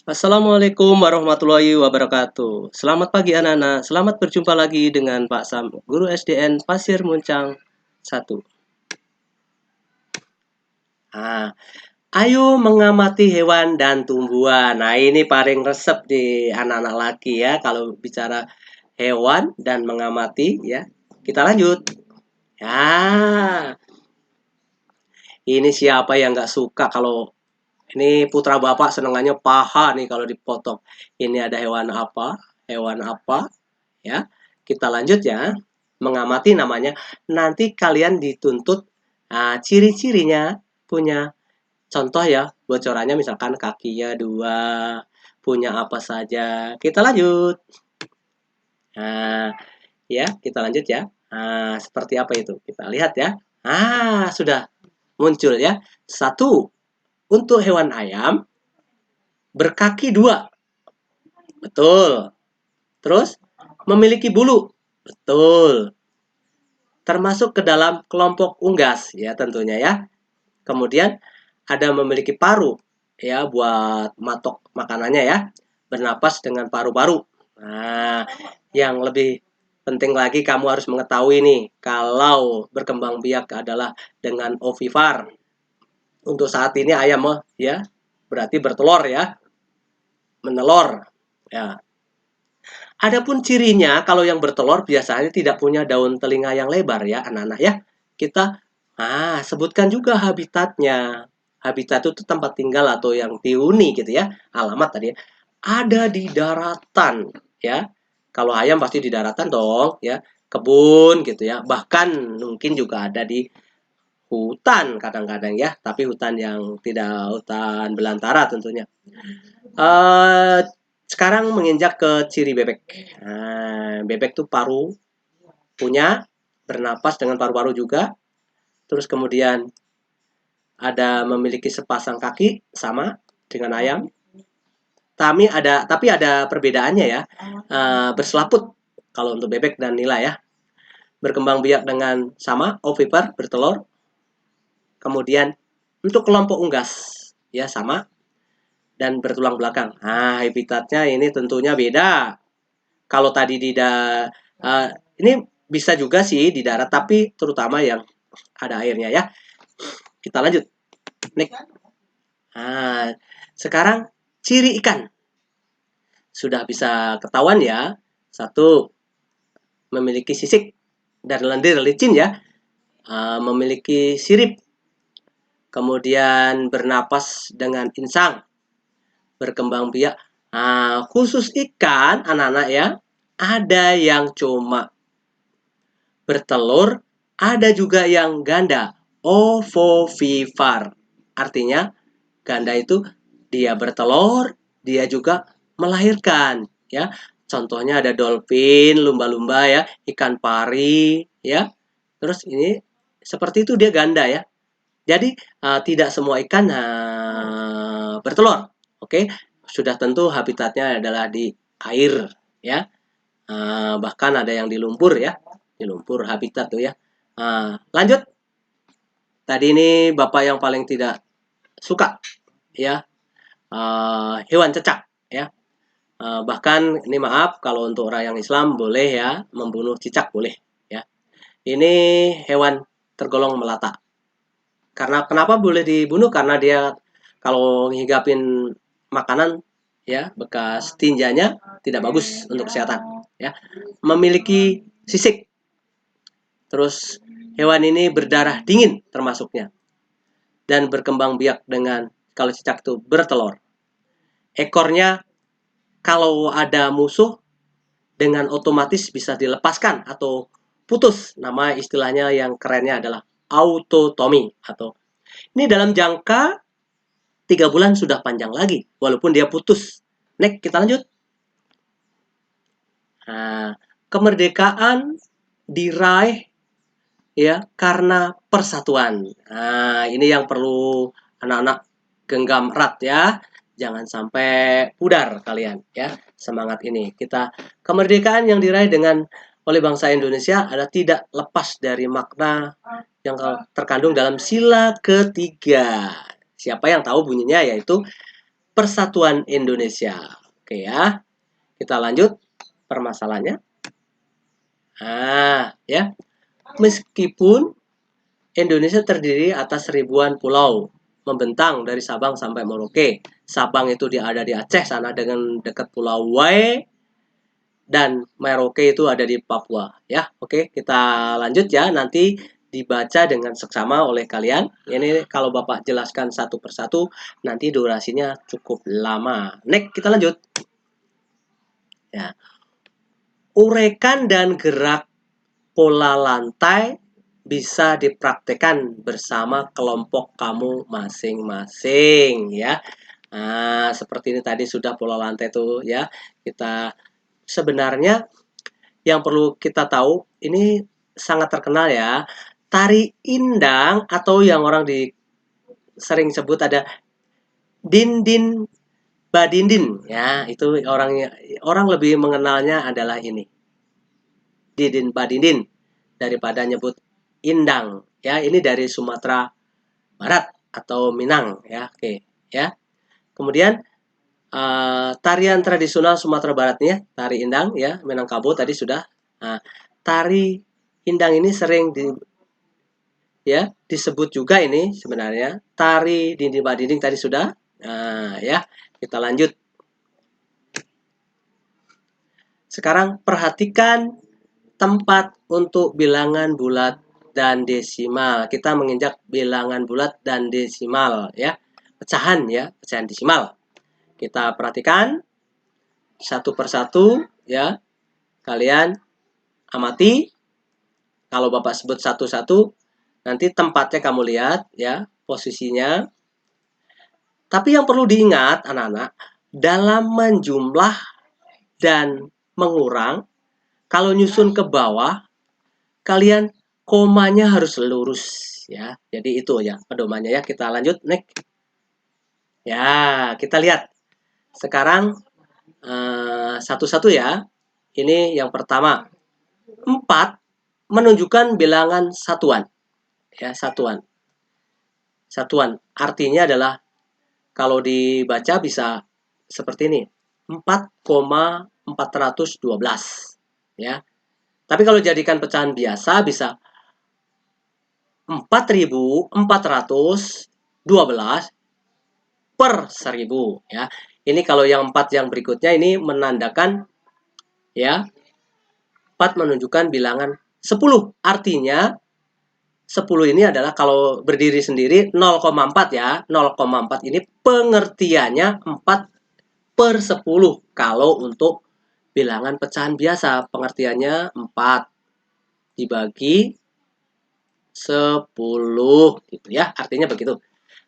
Assalamualaikum warahmatullahi wabarakatuh. Selamat pagi anak-anak. Selamat berjumpa lagi dengan Pak Sam, Guru SDN Pasir Muncang 1. Nah, ayo mengamati hewan dan tumbuhan. Nah, ini paling resep di anak-anak laki ya kalau bicara hewan dan mengamati ya. Kita lanjut. Ya, ini siapa yang nggak suka kalau ini putra bapak senengannya paha nih kalau dipotong. Ini ada hewan apa? Hewan apa? Ya, kita lanjut ya. Mengamati namanya. Nanti kalian dituntut ciri-cirinya punya contoh ya. Bocorannya misalkan kakinya dua, punya apa saja. Kita lanjut. Nah, ya, kita lanjut ya. Seperti apa itu? Kita lihat ya. Sudah muncul ya. Satu, untuk hewan ayam berkaki dua. Betul. Terus memiliki bulu. Betul. Termasuk ke dalam kelompok unggas ya tentunya ya. Kemudian ada memiliki paru ya buat matok makanannya ya. Bernapas dengan paru-paru. Nah, yang lebih penting lagi kamu harus mengetahui nih kalau berkembang biak adalah dengan ovipar. Untuk saat ini ayam ya berarti bertelur ya, menelor. Ya. Adapun cirinya kalau yang bertelur biasanya tidak punya daun telinga yang lebar ya anak-anak ya. Kita sebutkan juga habitatnya. Habitat itu tempat tinggal atau yang dihuni gitu ya. Alamat tadi ya. Ada di daratan ya. Kalau ayam pasti di daratan dong ya. Kebun gitu ya. Bahkan mungkin juga ada di hutan kadang-kadang ya. Tapi hutan yang tidak hutan belantara tentunya. Eh Sekarang menginjak ke ciri bebek. Bebek tuh paru punya, bernapas dengan paru-paru juga. Terus kemudian ada memiliki sepasang kaki sama dengan ayam. Tapi ada perbedaannya ya. Berselaput kalau untuk bebek dan nila ya. Berkembang biak dengan sama, ovipar, bertelur. Kemudian untuk kelompok unggas ya sama dan bertulang belakang. Habitatnya ini tentunya beda. Kalau tadi uh, ini bisa juga sih di darat, tapi terutama yang ada airnya ya. Kita lanjut. Next. Sekarang ciri ikan sudah bisa ketahuan ya. Satu, memiliki sisik dan lendir licin ya. Memiliki sirip. Kemudian bernapas dengan insang. Berkembang biak. Khusus ikan anak-anak ya. Ada yang cuma bertelur, ada juga yang ganda, ovovivipar. Artinya ganda itu dia bertelur, dia juga melahirkan, ya. Contohnya ada dolphin, lumba-lumba ya, ikan pari, ya. Terus ini seperti itu dia ganda ya. Jadi tidak semua ikan bertelur, oke? Sudah tentu habitatnya adalah di air, ya. Bahkan ada yang di lumpur ya, di lumpur habitat tuh ya. Lanjut. Tadi ini Bapak yang paling tidak suka ya, hewan cecak ya. Bahkan ini maaf kalau untuk orang yang Islam boleh ya membunuh cicak boleh ya. Ini hewan tergolong melata. Karena kenapa boleh dibunuh? Karena dia kalau ngigapin makanan ya bekas tinjanya tidak bagus untuk kesehatan ya. Memiliki sisik. Terus hewan ini berdarah dingin termasuknya dan berkembang biak dengan kalau cicak itu bertelur. Ekornya kalau ada musuh dengan otomatis bisa dilepaskan atau putus. Nama istilahnya yang kerennya adalah autotomi atau ini dalam jangka 3 bulan sudah panjang lagi walaupun dia putus. Next kita lanjut. Kemerdekaan diraih ya karena persatuan. Ini yang perlu anak-anak genggam erat ya. Jangan sampai pudar kalian ya semangat ini. Kemerdekaan yang diraih dengan oleh bangsa Indonesia adalah tidak lepas dari makna yang terkandung dalam sila ketiga. Siapa yang tahu bunyinya yaitu Persatuan Indonesia. Oke ya. Kita lanjut permasalahannya. Ya. Meskipun Indonesia terdiri atas ribuan pulau, membentang dari Sabang sampai Merauke. Sabang itu ada di Aceh sana dengan dekat Pulau Wai, dan Merauke itu ada di Papua. Ya, oke, kita lanjut ya. Nanti dibaca dengan seksama oleh kalian. Ini kalau Bapak jelaskan satu persatu, nanti durasinya cukup lama. Next, kita lanjut. Ya. Urekan dan gerak pola lantai bisa dipraktekkan bersama kelompok kamu masing-masing ya. Nah, seperti ini tadi sudah pola lantai tuh ya. Kita sebenarnya yang perlu kita tahu ini sangat terkenal ya. Tari Indang atau yang orang sering sebut ada Dindin Badindin ya, itu orang lebih mengenalnya adalah ini. Didin Badindin daripada nyebut Indang ya. Ini dari Sumatera Barat atau Minang ya. Oke ya. Kemudian tarian tradisional Sumatera Barat nih ya, tari Indang ya, Minangkabau tadi sudah. Nah, tari Indang ini sering disebut juga ini sebenarnya tari dinding badinding tadi sudah. Nah, ya, kita lanjut. Sekarang perhatikan tempat untuk bilangan bulat dan desimal. Kita menginjak bilangan bulat dan desimal ya. Pecahan desimal. Kita perhatikan satu persatu ya. Kalian amati. Kalau Bapak sebut satu-satu, nanti tempatnya kamu lihat ya, posisinya. Tapi yang perlu diingat anak-anak, dalam menjumlah dan mengurang, kalau nyusun ke bawah, kalian komanya harus lurus ya. Jadi itu ya pedomannya ya. Kita lanjut next. Ya, kita lihat. Sekarang satu-satu ya. Ini yang pertama. 4 menunjukkan bilangan satuan. Ya, satuan. Satuan artinya adalah kalau dibaca bisa seperti ini. 4,412 ya. Tapi kalau jadikan pecahan biasa bisa 4.412 per 1000 ya. Ini kalau yang 4 yang berikutnya ini menandakan ya, 4 menunjukkan bilangan 10. Artinya 10 ini adalah kalau berdiri sendiri 0,4 ya. 0,4 ini pengertiannya 4 per 10. Kalau untuk bilangan pecahan biasa pengertiannya 4 dibagi 10 gitu ya. Artinya begitu.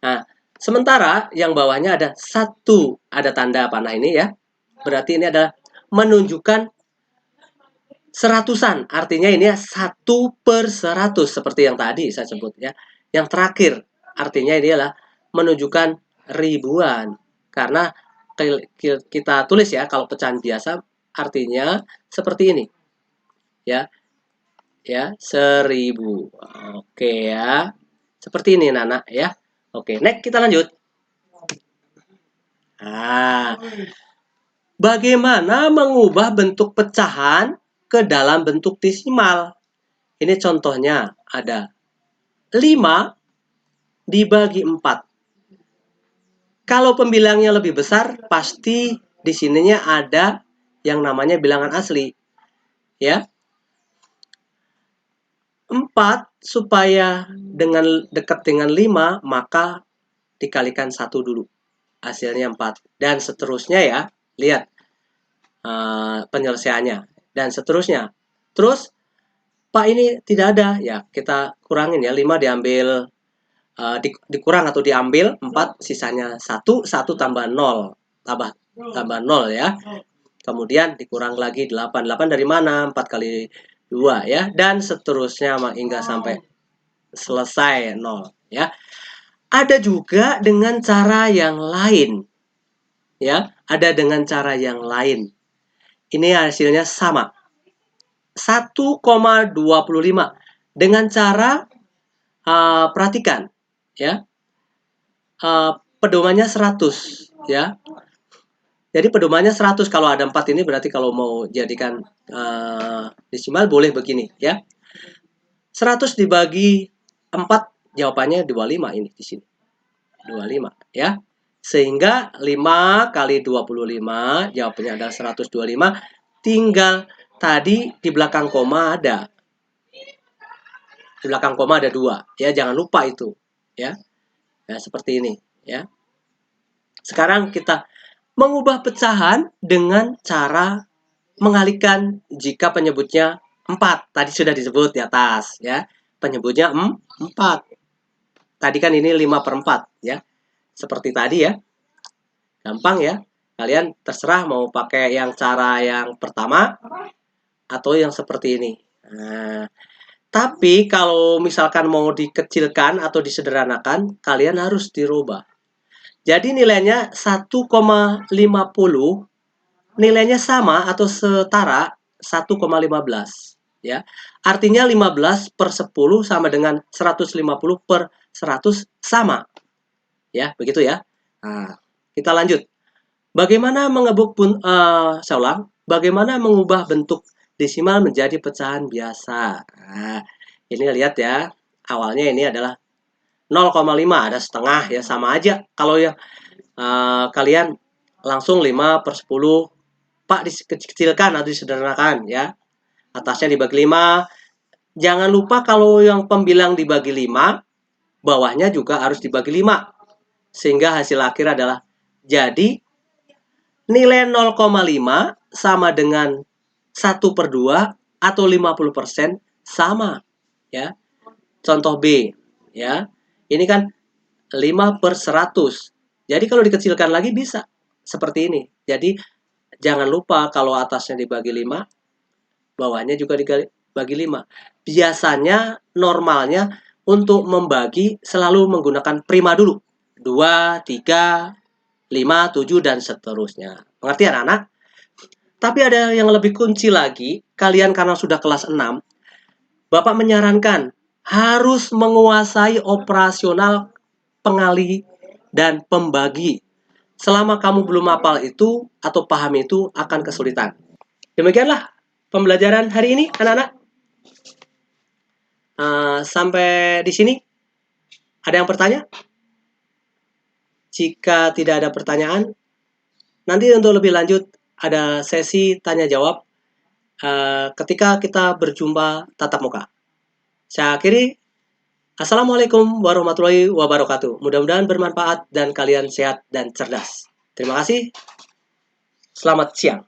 Nah, sementara yang bawahnya ada 1, ada tanda panah ini ya. Berarti ini adalah menunjukkan seratusan. Artinya ini ya 1 per 100 seperti yang tadi saya sebut ya. Yang terakhir artinya ini adalah menunjukkan ribuan. Karena kita tulis ya, kalau pecahan biasa artinya seperti ini. Ya. Ya, 1000. Oke ya. Seperti ini Nana ya. Oke, next kita lanjut. Bagaimana mengubah bentuk pecahan ke dalam bentuk desimal? Ini contohnya ada 5 dibagi 4. Kalau pembilangnya lebih besar, pasti di sininya ada yang namanya bilangan asli. Ya. 4 supaya dekat dengan 5, maka dikalikan 1 dulu. Hasilnya 4. Dan seterusnya ya. Lihat penyelesaiannya. Dan seterusnya. Terus, Pak ini tidak ada. Ya, kita kurangin ya. 5 diambil, dikurang atau diambil 4, sisanya 1. 1 tambah 0. Tambah 0 ya. Kemudian dikurang lagi 8. 8 dari mana? 4 kali 2 ya. Dan seterusnya hingga sampai selesai 0 ya. Ada juga dengan cara yang lain. Ya, ada dengan cara yang lain. Ini hasilnya sama. 1,25 dengan cara perhatikan ya. Pedomannya 100. ya. Jadi pedomannya 100, kalau ada 4 ini berarti kalau mau jadikan desimal boleh begini ya. 100 dibagi 4 jawabannya 25 ini di sini. 25 ya. Sehingga 5 kali 25 jawabannya adalah 125. Tinggal tadi di belakang koma ada. Di belakang koma ada 2 ya, jangan lupa itu ya. Ya seperti ini ya. Sekarang kita mengubah pecahan dengan cara mengalihkan jika penyebutnya 4. Tadi sudah disebut di atas ya. Penyebutnya 4. Tadi kan ini 5/4 ya. Seperti tadi ya. Gampang ya. Kalian terserah mau pakai yang cara yang pertama atau yang seperti ini. Nah, tapi kalau misalkan mau dikecilkan atau disederhanakan, kalian harus dirubah. Jadi nilainya 1,50, nilainya sama atau setara 1,15 ya. Artinya 15/10 sama dengan 150/100 sama. Ya, begitu ya. Nah, kita lanjut. Bagaimana saya ulang, bagaimana mengubah bentuk desimal menjadi pecahan biasa? Nah, ini lihat ya. Awalnya ini adalah 0,5, ada setengah ya, sama aja. Kalau yang kalian langsung 5/10, Pak dikecilkan atau disederhanakan ya. Atasnya dibagi 5. Jangan lupa kalau yang pembilang dibagi 5, bawahnya juga harus dibagi 5. Sehingga hasil akhir adalah jadi nilai 0,5 sama dengan 1/2 atau 50% sama ya. Contoh B ya. Ini kan 5/100. Jadi kalau dikecilkan lagi bisa seperti ini. Jadi jangan lupa kalau atasnya dibagi 5, bawahnya juga dibagi 5. Biasanya normalnya untuk membagi selalu menggunakan prima dulu. 2, 3, 5, 7, dan seterusnya. Mengerti anak-anak? Tapi ada yang lebih kunci lagi. Kalian karena sudah kelas 6, Bapak menyarankan harus menguasai operasional pengalih dan pembagi. Selama kamu belum hafal itu atau paham itu, akan kesulitan. Demikianlah pembelajaran hari ini, anak-anak. Sampai di sini, ada yang bertanya? Jika tidak ada pertanyaan, nanti untuk lebih lanjut ada sesi tanya jawab ketika kita berjumpa tatap muka. Saya akhiri. Assalamualaikum warahmatullahi wabarakatuh. Mudah-mudahan bermanfaat dan kalian sehat dan cerdas. Terima kasih. Selamat siang.